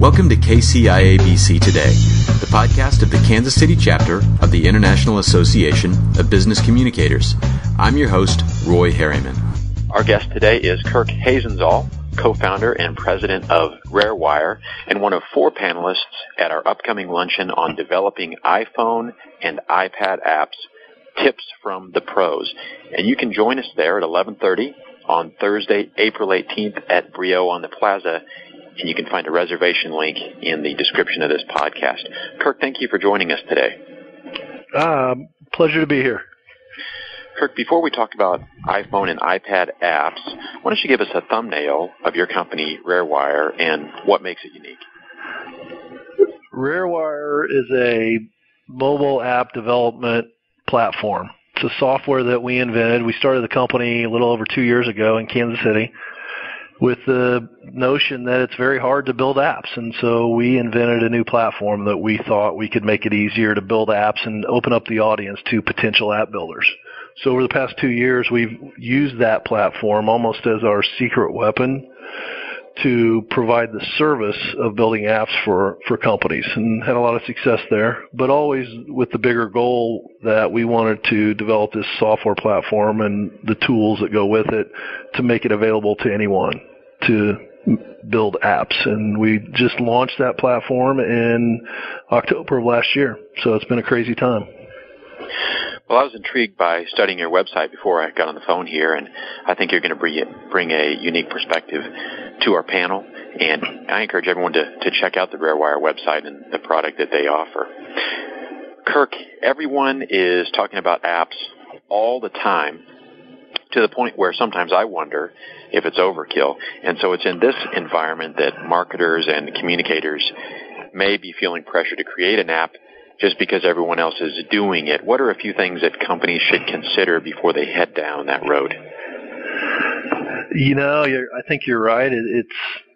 Welcome to KCIABC Today, the podcast of the Kansas City chapter of the International Association of Business Communicators. I'm your host, Roy Harriman. Our guest today is Kirk Hasenzahl, co-founder and president of RareWire, and one of 4 panelists at our upcoming luncheon on developing iPhone and iPad apps, tips from the pros. And you can join us there at 11:30 on Thursday, April 18th at Brio on the Plaza. And you can find a reservation link in the description of this podcast. Kirk, thank you for joining us today. Pleasure to be here. Kirk, before we talk about iPhone and iPad apps, why don't you give us a thumbnail of your company, RareWire, and what makes it unique? RareWire is a mobile app development platform. It's a software that we invented. We started the company a little over 2 years ago in Kansas City with the notion that it's very hard to build apps. And so we invented a new platform that we thought we could make it easier to build apps and open up the audience to potential app builders. So over the past 2 years, we've used that platform almost as our secret weapon to provide the service of building apps for companies, and had a lot of success there, but always with the bigger goal that we wanted to develop this software platform and the tools that go with it to make it available to anyone to build apps. And we just launched that platform in October of last year, so it's been a crazy time. Well, I was intrigued by studying your website before I got on the phone here, and I think you're going to bring a unique perspective to our panel, and I encourage everyone to check out the RareWire website and the product that they offer. Kirk, everyone is talking about apps all the time, to the point where sometimes I wonder if it's overkill. And so it's in this environment that marketers and communicators may be feeling pressure to create an app just because everyone else is doing it. What are a few things that companies should consider before they head down that road? You know, I think you're right. It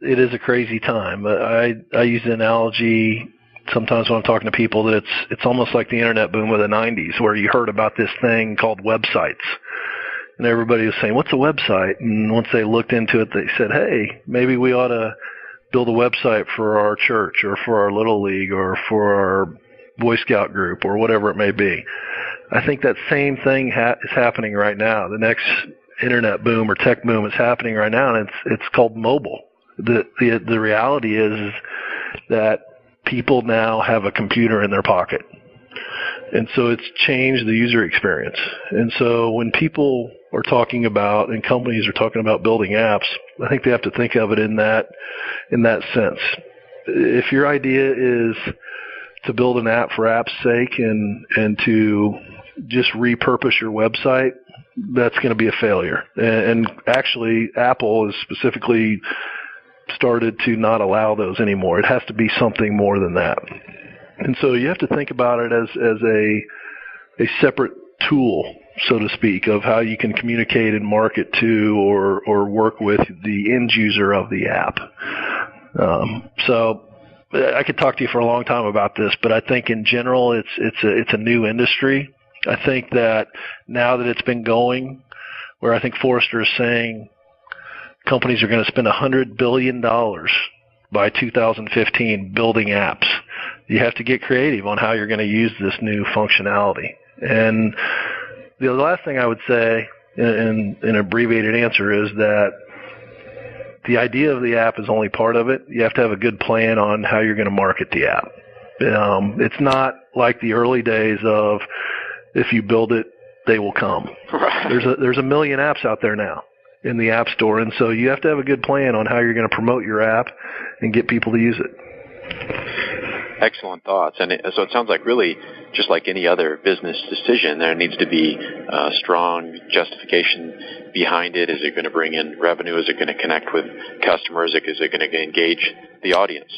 is a crazy time. I use the analogy sometimes when I'm talking to people that it's almost like the internet boom of the 90s, where you heard about this thing called websites. And everybody was saying, what's a website? And once they looked into it, they said, hey, maybe we ought to build a website for our church or for our Little League or for our Boy Scout group or whatever it may be. I think that same thing is happening right now. The next internet boom or tech boom is happening right now, and it's called mobile. The reality is that people now have a computer in their pocket. And so it's changed the user experience. And so when people are talking about, and companies are talking about building apps, I think they have to think of it in that sense. If your idea is to build an app for app's sake and to just repurpose your website, that's going to be a failure. And actually, Apple has specifically started to not allow those anymore. It has to be something more than that. And so you have to think about it as a separate tool, so to speak, of how you can communicate and market to or work with the end user of the app. So I could talk to you for a long time about this, but I think in general it's a new industry. I think that now that it's been going, where I think Forrester is saying companies are going to spend $100 billion by 2015 building apps, you have to get creative on how you're going to use this new functionality. And the last thing I would say in an abbreviated answer is that the idea of the app is only part of it. You have to have a good plan on how you're going to market the app. It's not like the early days of if you build it, they will come. Right. There's a million apps out there now in the App Store, and so you have to have a good plan on how you're going to promote your app and get people to use it. Excellent thoughts. And so it sounds like really just like any other business decision, there needs to be strong justification behind it. Is it going to bring in revenue? Is it going to connect with customers? Is it going to engage the audience?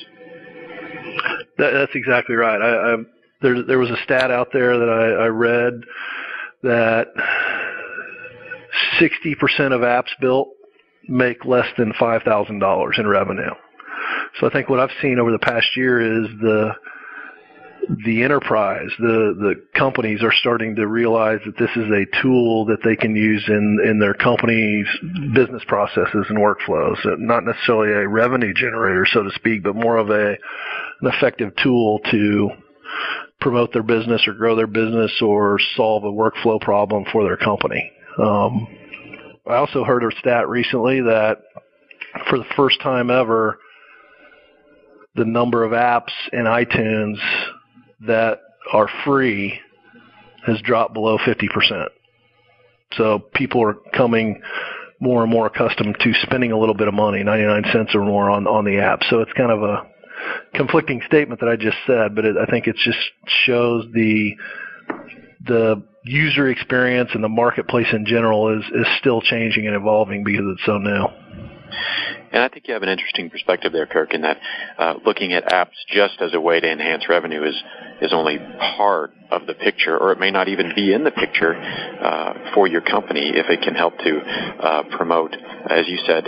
That's exactly right. There was a stat out there that I read that 60% of apps built make less than $5,000 in revenue. So I think what I've seen over the past year is the enterprise, the companies are starting to realize that this is a tool that they can use in their company's business processes and workflows. Not necessarily a revenue generator, so to speak, but more of an effective tool to promote their business or grow their business or solve a workflow problem for their company. I also heard a stat recently that for the first time ever, the number of apps in iTunes that are free has dropped below 50%. So people are coming more and more accustomed to spending a little bit of money, 99 cents or more on the app. So it's kind of a conflicting statement that I just said, but I think it just shows the user experience and the marketplace in general is still changing and evolving because it's so new. And I think you have an interesting perspective there, Kirk, in that looking at apps just as a way to enhance revenue is only part of the picture, or it may not even be in the picture for your company if it can help to promote, as you said,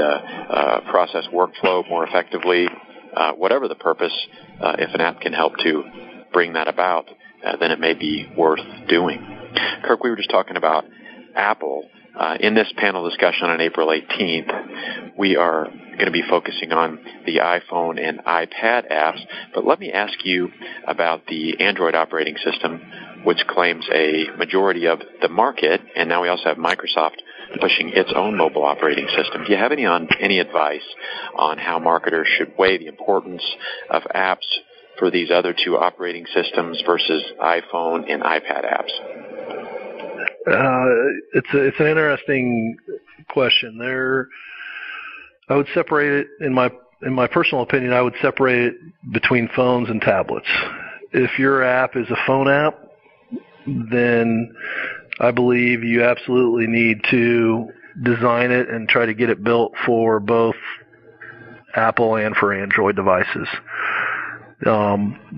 process workflow more effectively. Whatever the purpose, if an app can help to bring that about, then it may be worth doing. Kirk, we were just talking about Apple. In this panel discussion on April 18th, we are going to be focusing on the iPhone and iPad apps, but let me ask you about the Android operating system, which claims a majority of the market, and now we also have Microsoft pushing its own mobile operating system. Do you have any advice on how marketers should weigh the importance of apps for these other two operating systems versus iPhone and iPad apps? It's an interesting question. I would separate it in my personal opinion. I would separate it between phones and tablets. If your app is a phone app, then I believe you absolutely need to design it and try to get it built for both Apple and for Android devices.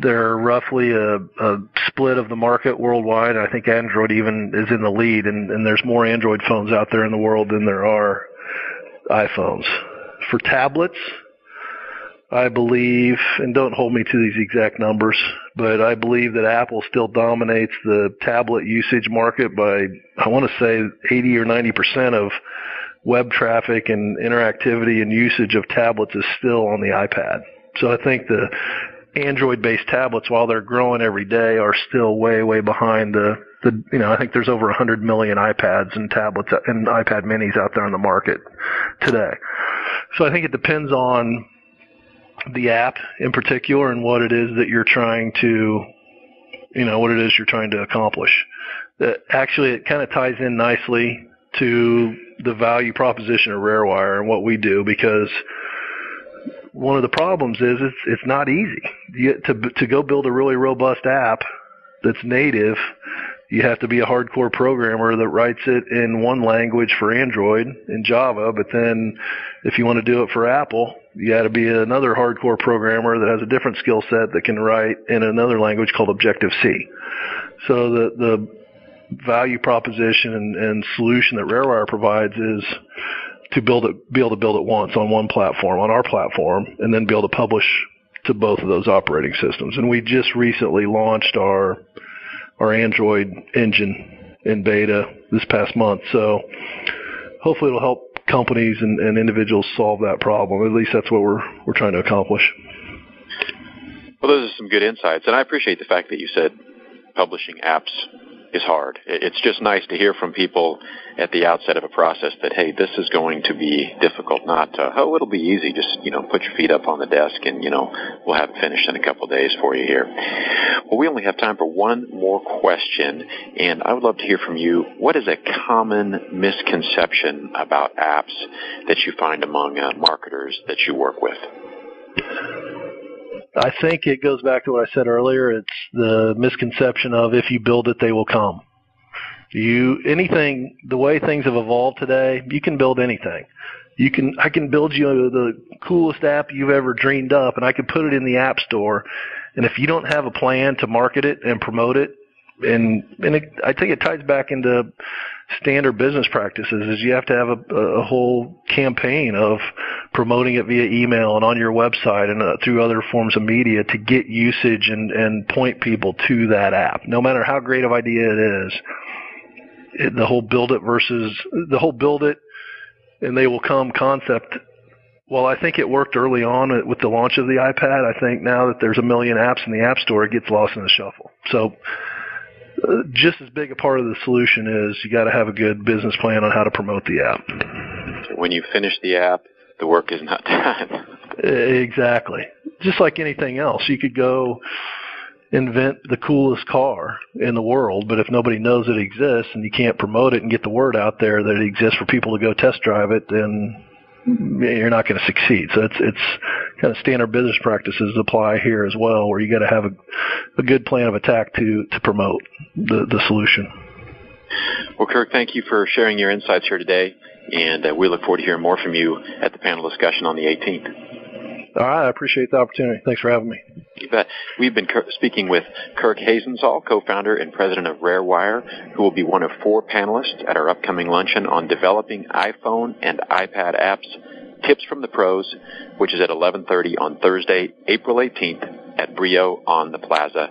They're roughly a split of the market worldwide. I think Android even is in the lead, and there's more Android phones out there in the world than there are iPhones. For tablets, I believe, and don't hold me to these exact numbers, but I believe that Apple still dominates the tablet usage market by, I want to say, 80 or 90% of web traffic and interactivity and usage of tablets is still on the iPad. So I think the Android-based tablets, while they're growing every day, are still way, way behind I think there's over 100 million iPads and tablets and iPad minis out there on the market today. So I think it depends on the app in particular and what it is that you're trying to, accomplish. Actually, it kind of ties in nicely to the value proposition of RareWire and what we do, because one of the problems is it's not easy. To go build a really robust app that's native, you have to be a hardcore programmer that writes it in one language for Android, in Java, but then if you want to do it for Apple, you got to be another hardcore programmer that has a different skill set that can write in another language called Objective-C. So the value proposition and solution that RareWire provides is to be able to build it once on one platform, on our platform, and then be able to publish to both of those operating systems. And we just recently launched our Android engine in beta this past month. So hopefully it'll help companies and individuals solve that problem. At least that's what we're trying to accomplish. Well, those are some good insights. And I appreciate the fact that you said publishing apps is hard. It's just nice to hear from people at the outset of a process that, hey, this is going to be difficult, not, it'll be easy. Just, put your feet up on the desk and, we'll have it finished in a couple of days for you here. Well, we only have time for one more question, and I would love to hear from you. What is a common misconception about apps that you find among marketers that you work with? I think it goes back to what I said earlier. It's the misconception of if you build it, they will come. The way things have evolved today, you can build anything. I can build you the coolest app you've ever dreamed up, and I can put it in the App Store. And if you don't have a plan to market it and promote it I think it ties back into standard business practices. Is you have to have a whole campaign of promoting it via email and on your website and through other forms of media to get usage and point people to that app. No matter how great of idea it is, the whole build it and they will come concept. Well, I think it worked early on with the launch of the iPad. I think now that there's a million apps in the App Store, it gets lost in the shuffle. So just as big a part of the solution is you got to have a good business plan on how to promote the app. When you finish the app, the work is not done. Exactly. Just like anything else. You could go invent the coolest car in the world, but if nobody knows it exists and you can't promote it and get the word out there that it exists for people to go test drive it, then you're not going to succeed. So it's kind of standard business practices apply here as well, where you got to have a good plan of attack to promote the solution. Well, Kirk, thank you for sharing your insights here today, and we look forward to hearing more from you at the panel discussion on the 18th. All right, I appreciate the opportunity. Thanks for having me. You bet. We've been speaking with Kirk Hasenzahl, co-founder and president of RareWire, who will be one of 4 panelists at our upcoming luncheon on developing iPhone and iPad apps, Tips from the Pros, which is at 11:30 on Thursday, April 18th at Brio on the Plaza.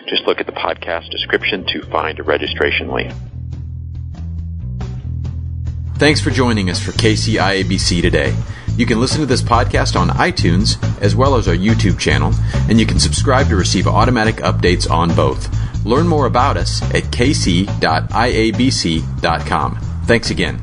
Just look at the podcast description to find a registration link. Thanks for joining us for KC IABC today. You can listen to this podcast on iTunes as well as our YouTube channel, and you can subscribe to receive automatic updates on both. Learn more about us at kc.iabc.com. Thanks again.